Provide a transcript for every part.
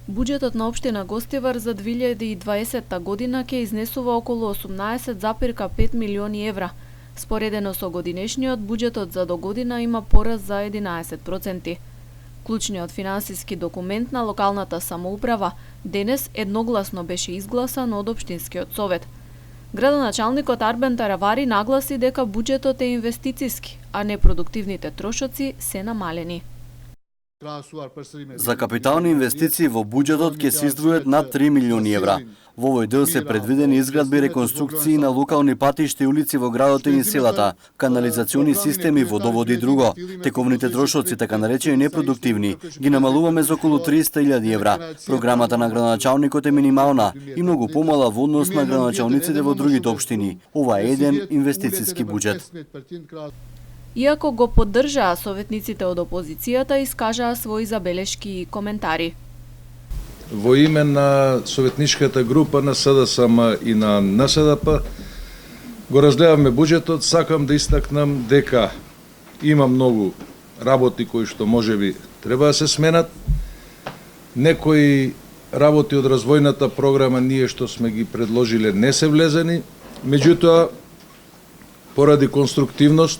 Буџетот на општина Гостивар за 2020 година ќе изнесува околу 18,5 милиони евра. Споредено со годинешниот, буџетот за до година има пораст за 11%. Клучниот финансиски документ на локалната самоуправа денес едногласно беше изгласан од општинскиот совет. Градоначалникот Арбен Таравари нагласи дека буџетот е инвестициски, а непродуктивните трошоци се намалени. За капитални инвестиции во буџетот ќе се издвојат над 3 милиони евра. Во овој дел се предвидени изградби и реконструкции на локални патишта и улици во градот и селата, канализациони системи, водоводи и друго. Тековните трошоци, така наречени непродуктивни, ги намалуваме за околу 300.000 евра. Програмата на градоначалникот е минимална и многу помала во однос на градоначалниците во другите општини. Ова е еден инвестициски буџет. Иако го поддржаа, советниците од опозицијата искажаа своји забелешки и коментари. Во име на советничката група на СДСМ и на НСДП го разгледавме буџетот. Сакам да истакнам дека има многу работи кои што можеби треба да се сменат. Некои работи од развојната програма ние што сме ги предложиле не се влезени, меѓутоа поради конструктивност,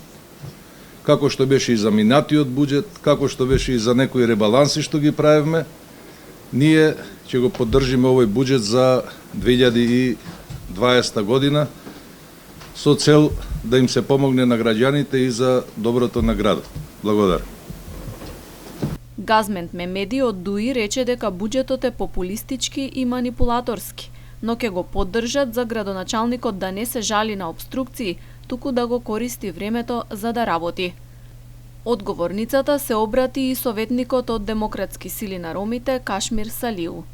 како што беше и за минатиот буџет, како што беше и за некои ребаланси што ги правевме, ние ќе го поддржиме овој буџет за 2020 година со цел да им се помогне на граѓаните и за доброто на градот. Благодарам. Газмент Мемеди од ДУИ рече дека буџетот е популистички и манипулаторски, но ќе го поддржат за градоначалникот да не се жали на обструкции, туку да го користи времето за да работи. Одговорницата се обрати и советникот од Демократски сили на ромите Кашмир Салиу.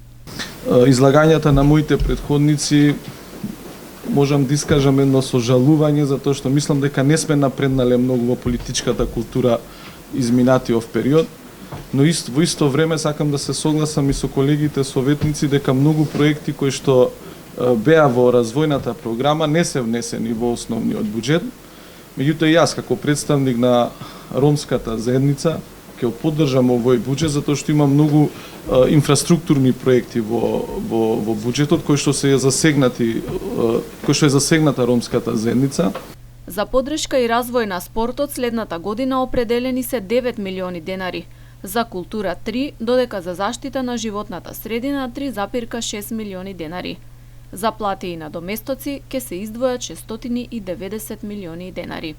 Излагањата на моите претходници можам да искажам едно сожалување затоа што мислам дека не сме напреднале многу во политичката култура изминатиот период, но во исто време сакам да се согласам и со колегите советници дека многу проекти кои што беа во развојната програма не се внесени во основниот буџет. Меѓутоа јас како представник на ромската заедница ќе поддржам овој буџет затоа што има многу инфраструктурни проекти во буџетот кои што се засегнати, кои што е засегната ромската заедница. За поддршка и развој на спортот следната година определени се 9 милиони денари, за култура 3, додека за заштита на животната средина 3,6 милиони денари. За плати и надоместоци ќе се издвојат 690 милиони денари.